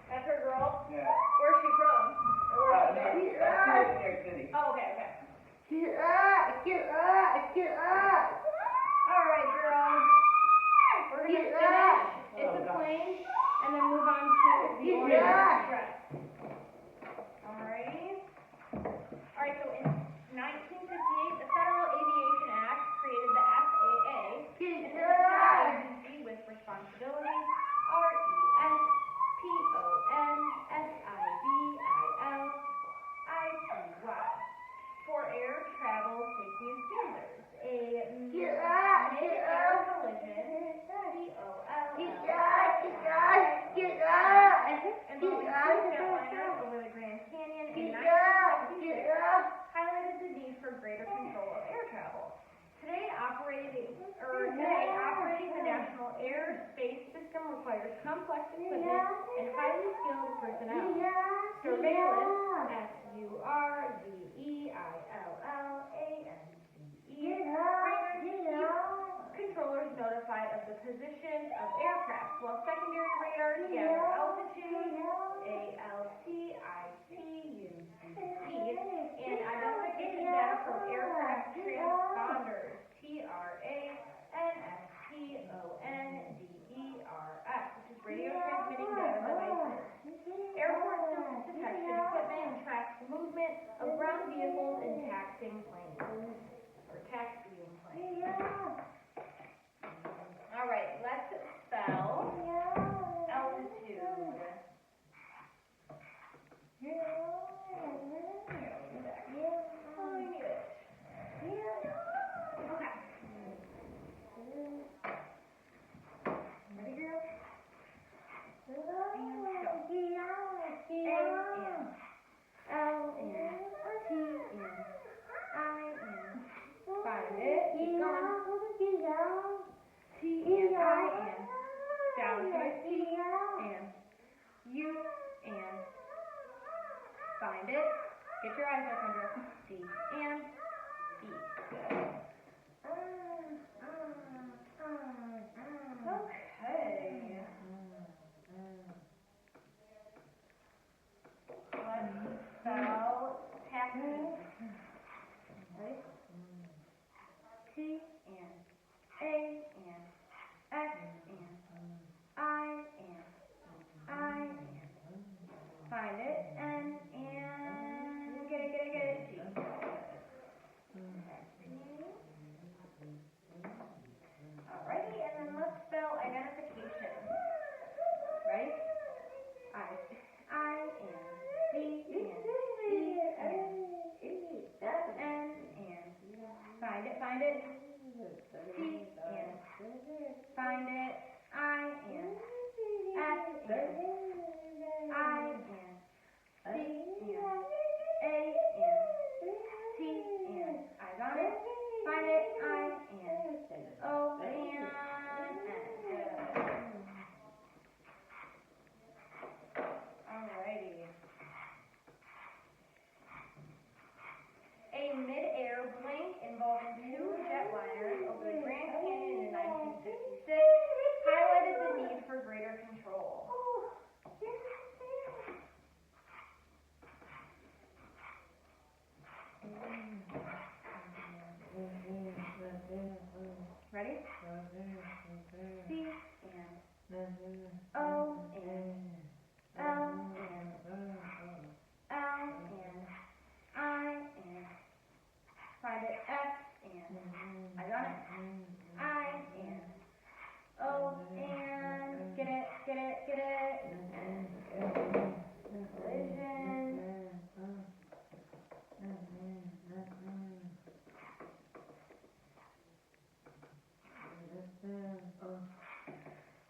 That's her girl? Yeah. Where's she from? Or where's she New been? York City. Oh, okay. Alright, girl. We're gonna finish It's a Plane and then move on to the Orient Express. Alrighty. Alright, so in 1958, the Federal Aviation Act created the FAA, an independent agency with responsibilities RESPONSIBILITY for air travel safety and standards. A mid-air collision involving two jetliners over the Grand Canyon in 1966 highlighted the need for greater control of air travel. Today, operating the National Airspace System requires complex equipment and highly skilled personnel. Surveillance, controllers notified of the position of aircraft, while secondary radars gather altitude, and identification data from aircraft transponders, which is radio transmitting data devices. Airport surface detection equipment tracks the movement of ground vehicles and taxiing planes. Alright, let's spell altitude. I need it. Okay. Ready, girl? Find it. Keep going. T-N-I-N. Down to it. T-N. U-N. Find it. Get your eyes up under it. D-N. B. Good. Okay. Let's spell taxi. Ready? T-N-A-N-S-N-I-N. Find it. Get it. T. Alrighty, and then let's spell identification. Ready? I-N-C-N-E-N-S-N-N. Find it. T-N. Find it. I-N. S-N. I-N. C-N. A-N. T-N. Eyes on it. Find it. I-N. O-N. Alrighty. A mid-air blink involving two jetliners over the Grand Canyon in 1966 highlighted the need for greater control. Ready? C-N. O-N. L-N. L-N. I-N. Find it. S-N. I got it. I-N. O-N. Get it. Collision.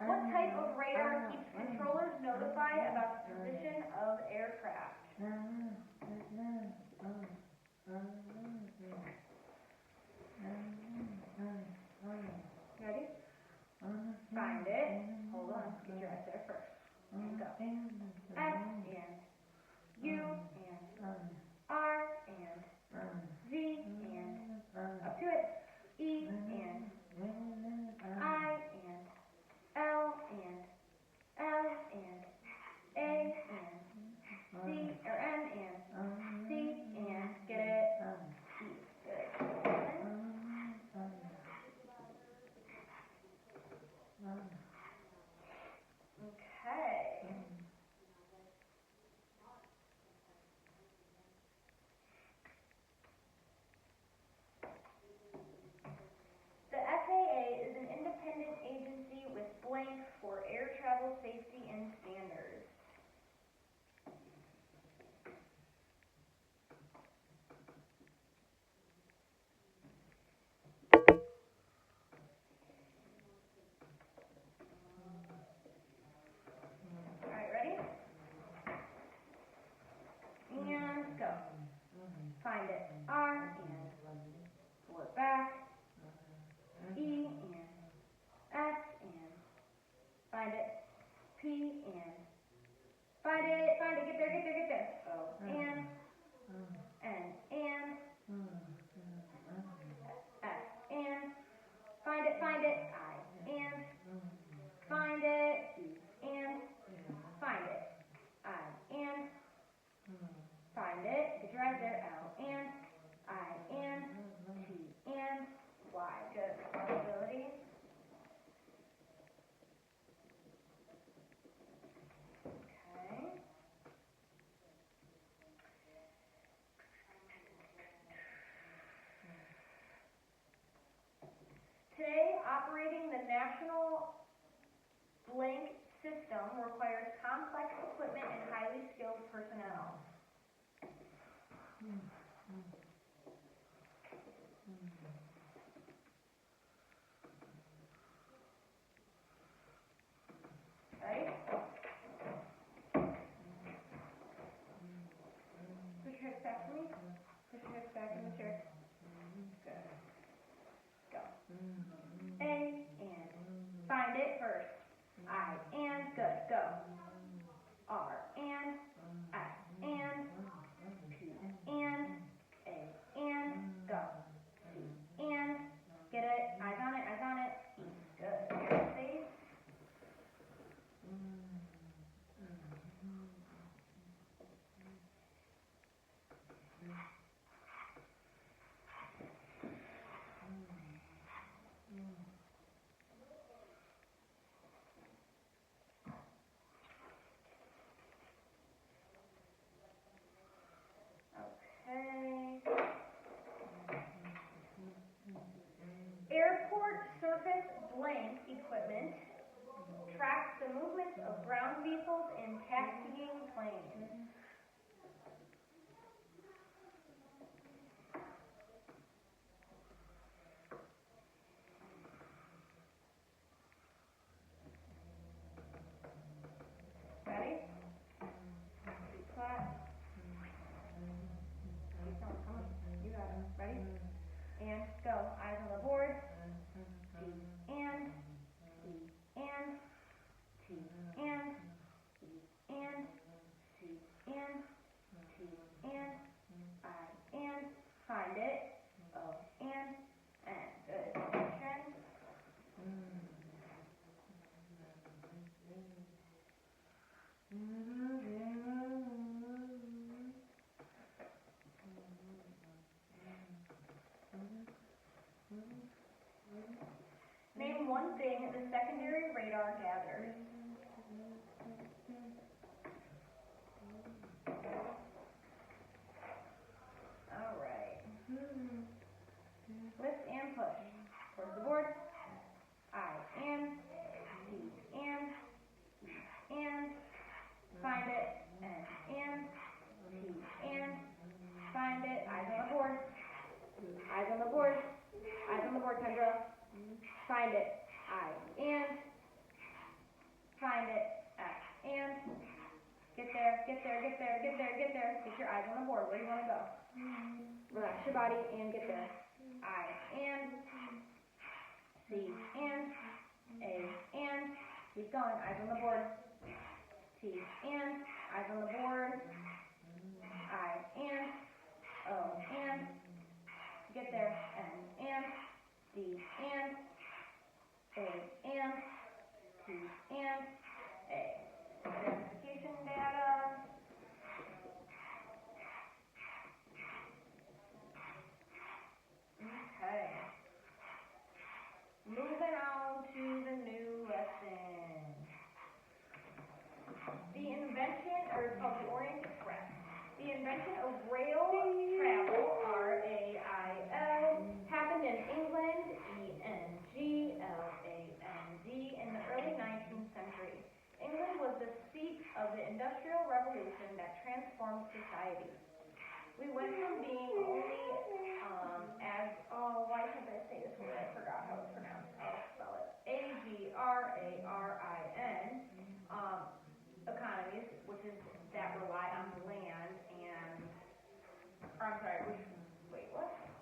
What type of radar keeps controllers notified about the position of aircraft? Ready? Find it. Hold on. Get your eyes there first. And go. S-N. U-N. R-N. Z-N. Up to it. E-N. I-N. L-N. travel safety and standards. Alright, ready? And go. Find it. R and pull it back. E and S and find it. P and find it, get there. O and N and S and find it. I and find it. T and find it. I and find it. Get your eyes there. L and I and T and Y. Good. Responsibility. Okay. Today, operating the national blank system requires complex equipment and highly skilled personnel. Right? Put your hips back for me. Put your hips back in the chair. Good. Go. A and find it first. I and good. Go. R and S and P and A and go. C and get it. Eyes on it. E. Good. Safe. Okay. Airport surface blank equipment tracks the movements of ground vehicles and taxiing planes. Ready? Feet flat. Keep going. Come on. You got it. Ready? And go. Eyes on the board. T and E and T and E and C and T and I and find it. O and N. Good. Attention. Name one thing the secondary radar gathers. Alright. Lift and push. Towards the board. I and T and find it. N and T and find it. Eyes on the board. Eyes on the board. Eyes on the board, Kendra. Find it. I and find it. S and get there. Get your eyes on the board. Where do you want to go? Relax your body and get there. I and C and A and keep going. Eyes on the board. T and eyes on the board. I and O and get there. N and D and A and T and A. Identification data. Okay. Moving on to the new lesson. The invention, or it's called the Orient Express. The invention of rail travel, R-A-I-L, happened in England, E-N-G-L-A-N-D, in the early 19th century. industrial revolution that transformed society. We went from being only why can't I say this word? I forgot how it's pronounced. I'll spell it. Agrarin, economies, which is that rely on land and,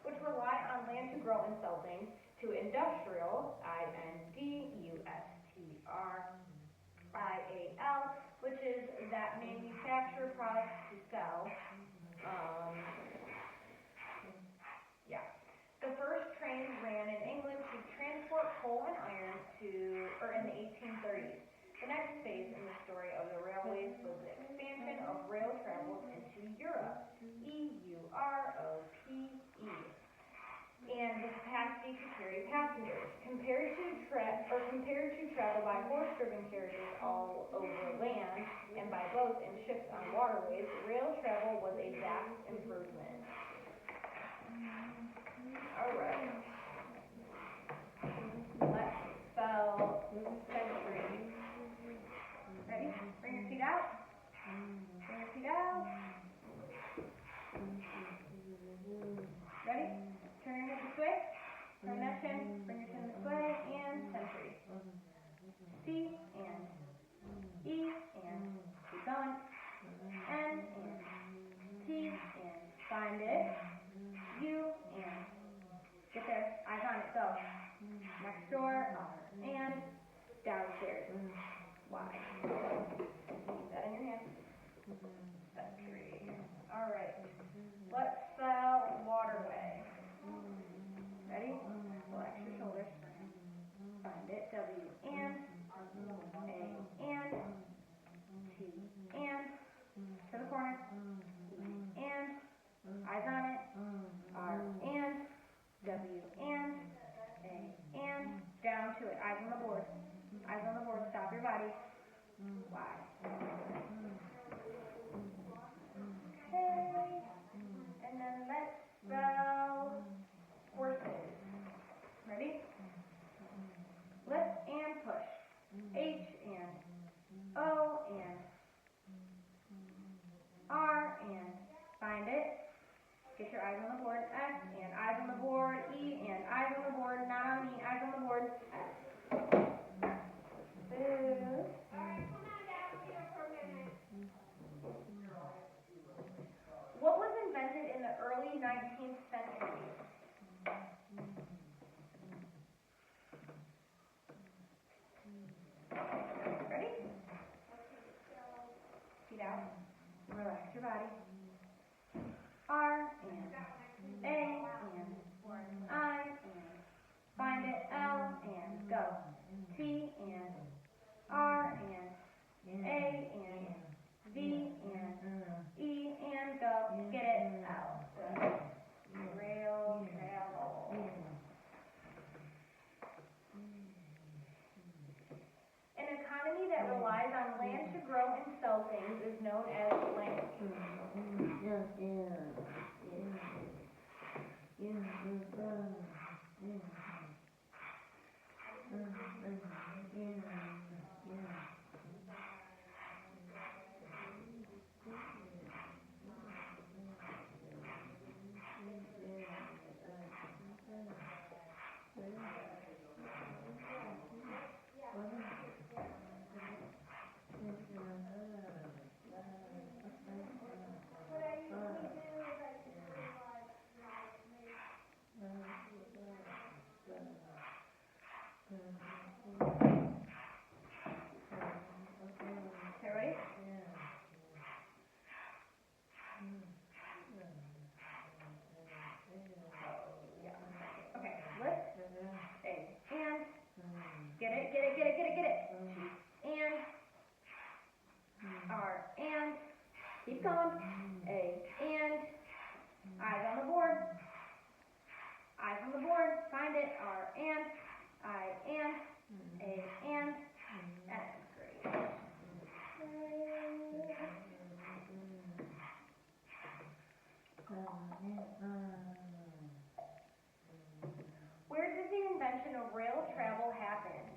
which rely on land to grow and sell things, to industrial, industrial, which is that manufacture products to sell. The first trains ran in England to transport coal and iron in the 1830s. The next phase in the story of the railways was the expansion of rail travel into Europe, Europe, and the capacity to carry passengers. Compared to travel by horse-driven carriages all over land and by boats and ships on waterways, rail travel was a vast improvement. Alright. Let's spell century. Ready? Bring your feet out. Bring your feet out. Ready? Turn your head this way. Turn that chin. Bring your chin this way. And century. C and E and keep going. N and T and find it. U and get there. Eyes on it. Go. Next door. And downstairs. Y. Keep that in your hand. Century. Alright. Let's spell waterway. Ready? Relax your shoulders. Find it. W and A and T and to the corner. E and eyes on it. R and W and A and down to it. Eyes on the board. Eyes on the board. Stop your body. Y. Okay. And then let's spell horses. Ready? Lift and push. H and O and R and find it. Get your eyes on the board. S and eyes on the board. E and eyes on the board. Not on me. Eyes on the board. What was invented in the early 19th century? Ready? Feet out. Relax your body. R and A and I and find it. L and go. T and R and A and V and E and go. Get it out. Rail travel. An economy that relies on land to grow and sell things is known as land. Keep going. A and eyes on the board. Eyes on the board. Find it. R and I and A and S. Great. Where did the invention of rail travel happen?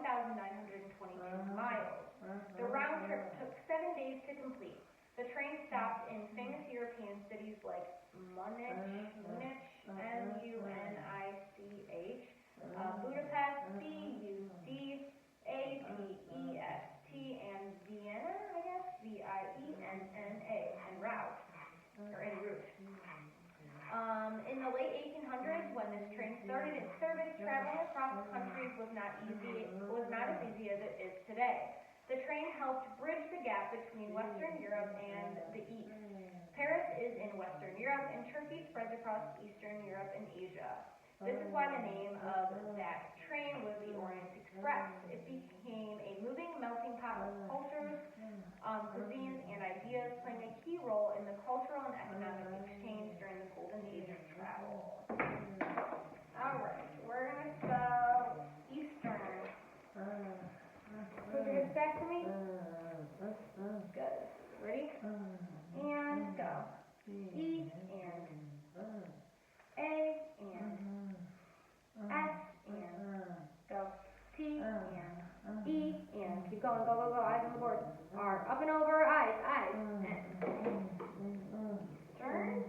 1,922 miles. The round trip took 7 days to complete. The train stopped in famous European cities like Munich, M-U-N-I-C-H, Budapest, B-U-D-A-P-E-S-T, and Vienna, I guess, V-I-E-N-N-A, en route. In the late 1800s, when this train started its service, traveling across countries was not as easy as it is today. The train helped bridge the gap between Western Europe and the East. Paris is in Western Europe, and Turkey spreads across Eastern Europe and Asia. This is why the name of that train was the Orient Express. It became a moving melting pot of cultures, cuisines, and ideas, playing a key role in the cultural and economic exchange during the golden age of travel. Alright, we're going to spell Eastern. Put your hands back for me. Good. Ready? And go. E and A and S and go. T and E and keep going. Go, go, go. Eyes on the board. R. Up and over. Eyes. And Eastern.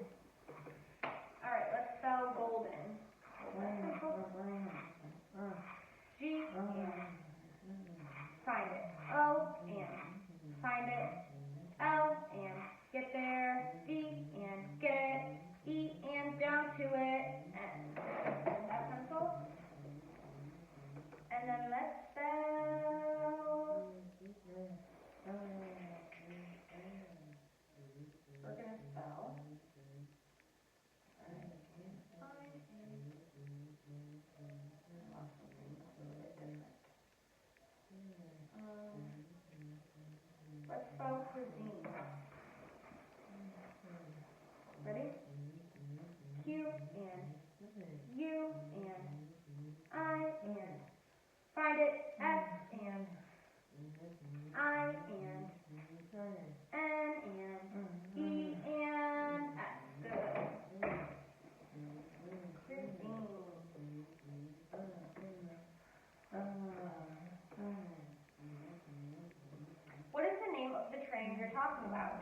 Alright, let's spell golden. G and find it. O and find it. L and get there. D and get it. E and down to it. And that pencil. And then let's spell. We're gonna spell. Let's spell cuisine. Ready? Q and U and I and find it. S and I and N and E and S. Good. Cuisine. What is the name of the train you're talking about?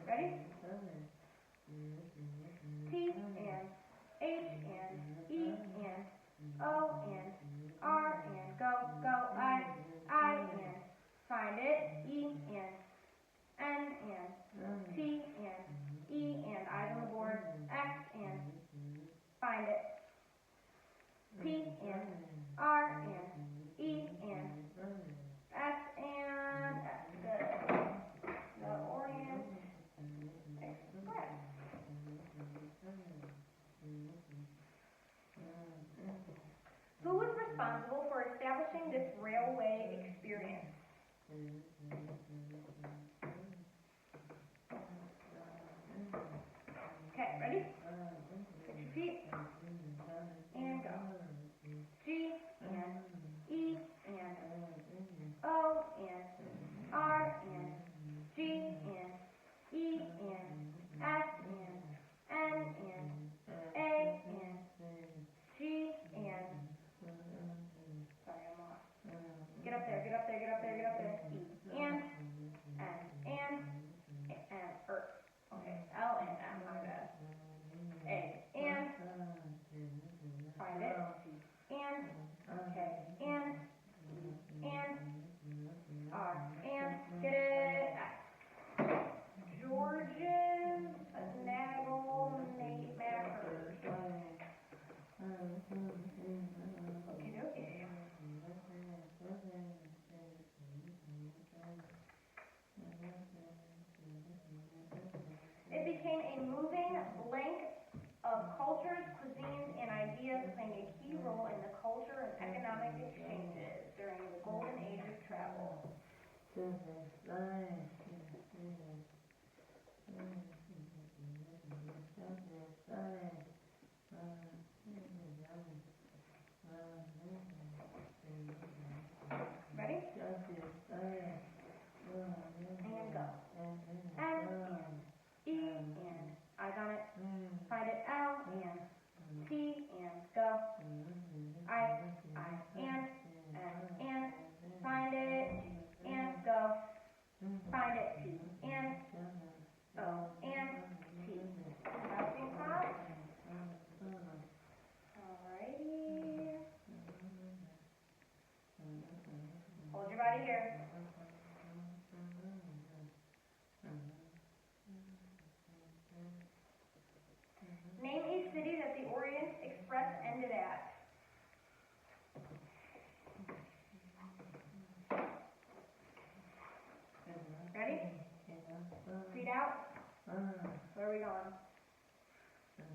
Ready? T and H and E and O and R and go, go, I and find it. E and N and T and E and eyes on the board. X and find it. P and R and E and S and S. Good. The Orient Express. Who was responsible for establishing this railway experience? Okay, ready? Get your feet. And go. G and E and O and R and G and E and S and N and A and G and sorry, I'm lost. Get up there, get up there, get up there, get up there. E and N and okay, L and M, my bad. A and find it. And okay, and R and get it. George's Nagel Mackers. Okay, okay. It became a moving link of cultures, cuisines, and ideas, playing a key role in the culture and economic exchanges during the golden age of travel. Ready? And go. N and E and eyes on it. Find it. L C, and go. I, and find it, and go. Find it, P, and O, and T. Melting pot. Alrighty. Hold your body here. Name a city that the Orient Express ended at. Ready? Feet out. Where are we going?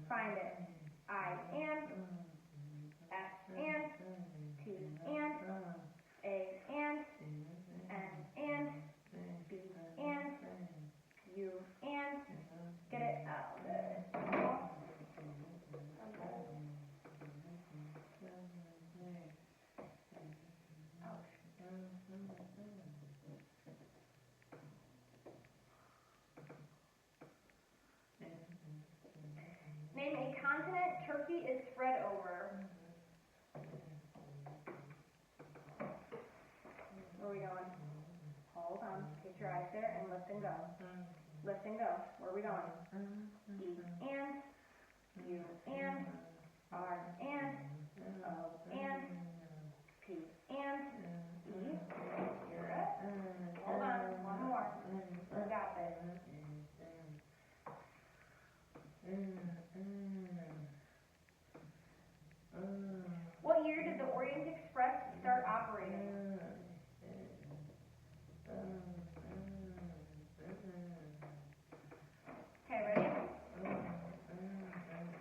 Find it. I, and S, and T, and A, and N, B, and U, and get it out. Good. Name a continent Turkey is spread over. Where are we going? Hold on. Get your eyes there and lift and go. Lift and go. Where are we going? E, and U, and R, and O, and P, and E. You're it. Hold on. One more. You got this. What year did the Orient Express start operating? Okay, ready?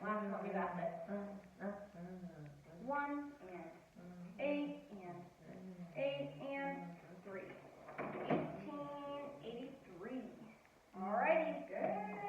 Last one, you got this. 1 and 8 and 3. 1883. Alrighty, good.